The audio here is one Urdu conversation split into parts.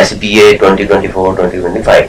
SBA 2024-2025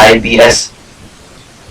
IBS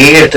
8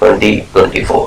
2024।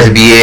SBA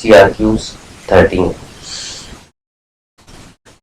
CRQs 13।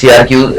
CRQ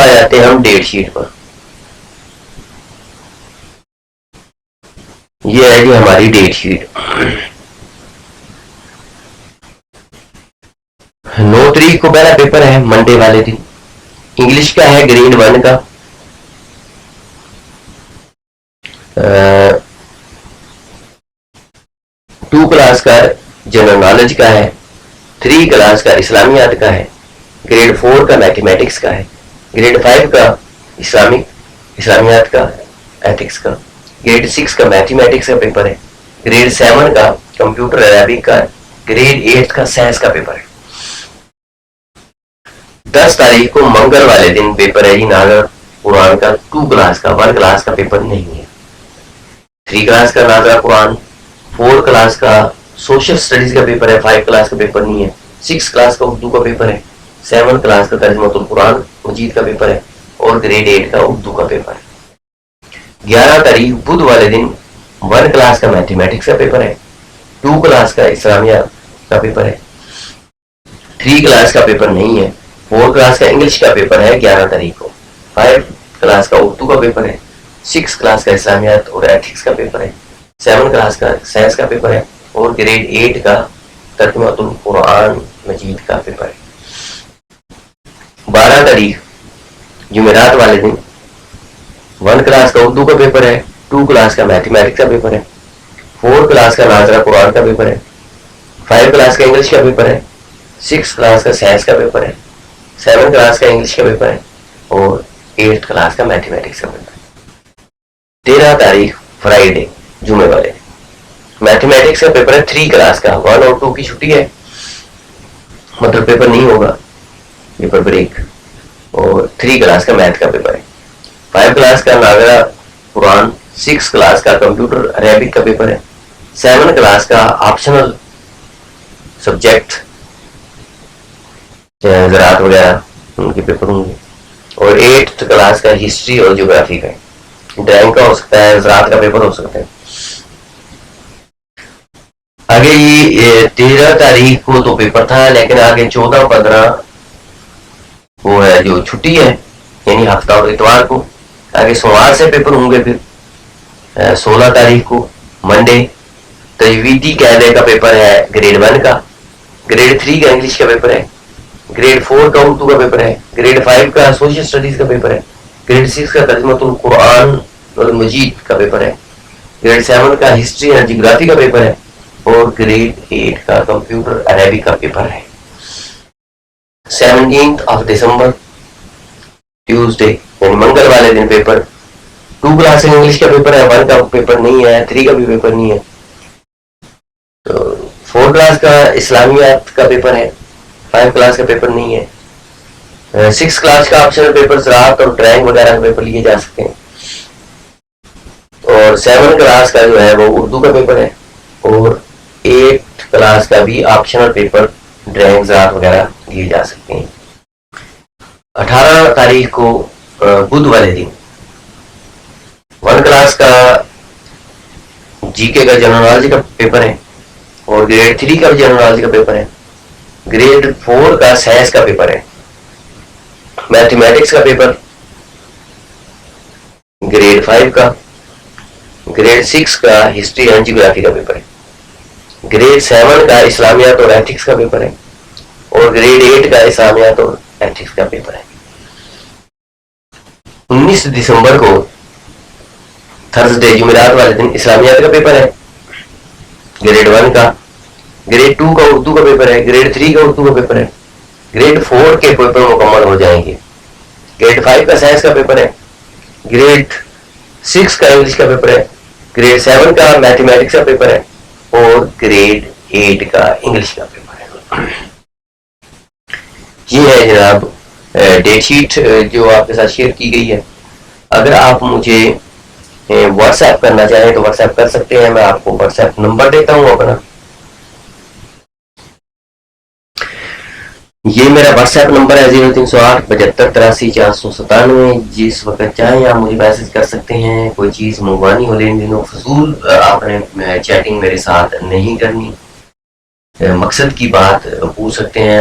اب آ جاتے ہیں ہم ڈیٹ شیٹ پر. یہ ہے جی ہماری ڈیٹ شیٹ. 9 تاریخ کو پہلا پیپر ہے منڈے والے دن. انگلش کا ہے گریڈ 1 کا. 2 کلاس کا جنرل نالج کا ہے. 3 کلاس کا اسلامیات کا ہے. گریڈ 4 کا میتھمیٹکس کا ہے. گریڈ 5 کا اسلامیات کا ایتھکس کا. گریڈ 6 کا میتھمیٹکس کا پیپر ہے. گریڈ 7 کا کمپیوٹر عربک کا ہے. گریڈ 8 کا سائنس کا پیپر ہے. 10 تاریخ کو منگل والے دن پیپر ہے جی ناظر قرآن کا 2 کلاس کا. 1 کلاس کا پیپر نہیں ہے. 3 کلاس کا ناظر قرآن. 4 کلاس کا سوشل اسٹڈیز کا پیپر ہے. 5 کلاس کا پیپر نہیں ہے. 6 کلاس کا اردو کا پیپر ہے. 7 کلاس کا ترجمہ القرآن مجید کا پیپر ہے. اور گریڈ 8 کا اردو کا پیپر ہے. 11 تاریخ بدھ والے دن 1 کلاس کا میتھمیٹکس کا پیپر ہے. 2 کلاس کا اسلامیہ کا پیپر ہے. 3 کلاس کا پیپر نہیں ہے. 4 کلاس کا انگلش کا پیپر ہے 11 تاریخ کو. 5 کلاس کا اردو کا پیپر ہے. 6 کلاس کا اسلامیات اور ایتھکس کا پیپر ہے. 7 کلاس کا سائنس کا پیپر ہے. اور گریڈ 8 کا ترجمہ القرآن مجید کا پیپر ہے. 12 تاریخ جمعرات والے دن 1 کلاس کا اردو کا پیپر ہے. 2 کلاس کا میتھمیٹکس کا پیپر ہے. 4 کلاس کا ناظرہ قرآن کا پیپر ہے. 5 کلاس کا انگلش کا پیپر ہے. 6 کلاس کا سائنس کا پیپر ہے. 7 کلاس کا انگلش کا پیپر ہے. اور 8 کلاس کا میتھمیٹکس کا پیپر ہے. 13 تاریخ فرائیڈے جمعے والے میتھمیٹکس کا پیپر ہے. 3 کلاس کا 1 اور 2 کی چھٹی ہے, مطلب پیپر نہیں ہوگا, پیپر بریک. اور 3 کلاس کا میتھ کا پیپر ہے. 5 کلاس کا ناظرہ قرآن. 6 کلاس کا کمپیوٹر عربک کا پیپر ہے. 7 کلاس کا آپشنل سبجیکٹ زراعت وغیرہ ان کے پیپر ہوں گے. اور 8 کلاس کا ہسٹری اور جغرافی کا ہے. ڈرائنگ کا ہو سکتا ہے, زراعت کا پیپر ہو سکتا ہے. آگے یہ 13 تاریخ کو تو پیپر تھا, لیکن آگے 14 15 وہ ہے جو چھٹی ہے, یعنی ہفتہ اور اتوار کو. آگے سوموار سے پیپر ہوں گے. پھر 16 تاریخ کو منڈے تجویدی قاعدے کا پیپر ہے گریڈ 1 کا. گریڈ 3 کا انگلش کا پیپر ہے. گریڈ 4 کا اردو کا پیپر ہے. گریڈ 5 کا سوشل اسٹڈیز کا پیپر ہے. گریڈ 6 کا ترجمہ القرآن مجید کا پیپر ہے. گریڈ 7 کا ہسٹری اینڈ جغرافی کا پیپر ہے. اور گریڈ 8 کا کمپیوٹر عربک کا پیپر ہے. 17 دسمبر ٹیوزڈے یعنی منگل والے دن پیپر 2 کلاس انگلش کا پیپر ہے. 1 کا پیپر نہیں ہے. 3 کا بھی پیپر نہیں ہے. تو 4 کلاس کا اسلامیات کا پیپر ہے. 5 کلاس کا پیپر نہیں ہے. 6 کلاس کا آپشنل پیپر زراعت اور ڈرائنگ وغیرہ کا پیپر لیے جا سکتے ہیں. اور 7 کلاس کا جو ہے وہ اردو کا پیپر ہے. اور 8 کلاس کا بھی آپشنل پیپر ڈرائنگ زراعت وغیرہ لیے جا سکتے ہیں. 18 تاریخ کو بدھ والے دن 1 کلاس کا جی کے کا جنرل نالج کا پیپر ہے. اور گریڈ 3 کا جنرل نالج کا پیپر ہے. گریڈ 4 کا سائنس کا پیپر ہے. میتھمیٹکس کا پیپر گریڈ 5 کا. گریڈ 6 کا ہسٹری اینڈ جغرافی کا پیپر ہے. گریڈ 7 کا اسلامیات اور ایتھکس کا پیپر ہے. اور گریڈ 8 کا اسلامیات اور ایتھکس کا پیپر ہے. 19 دسمبر کو تھرسڈے جمعرات والے دن اسلامیات کا پیپر ہے گریڈ 1 کا. گریڈ 2 کا اردو کا پیپر ہے. گریڈ 3 کا اردو کا پیپر ہے. گریڈ 4 کے پیپر مکمل ہو جائیں گے. گریڈ 5 کا سائنس کا پیپر ہے. گریڈ 6 کا انگلش کا پیپر ہے. گریڈ 7 کا میتھمیٹکس کا پیپر ہے. اور گریڈ 8 کا انگلش کا پیپر ہے. یہ ہے جناب ڈیٹ شیٹ جو آپ کے ساتھ شیئر کی گئی ہے. اگر آپ مجھے واٹس ایپ کرنا چاہیں تو واٹس ایپ کر سکتے ہیں. میں آپ کو واٹس ایپ نمبر دیتا ہوں اپنا. یہ میرا واٹس ایپ نمبر ہے 0308 75 83 497. جس وقت چاہیں آپ مجھے میسج کر سکتے ہیں. کوئی چیز منگوانی ہو لین دین فضول آپ نے چیٹنگ میرے ساتھ نہیں کرنی, مقصد کی بات پوچھ سکتے ہیں.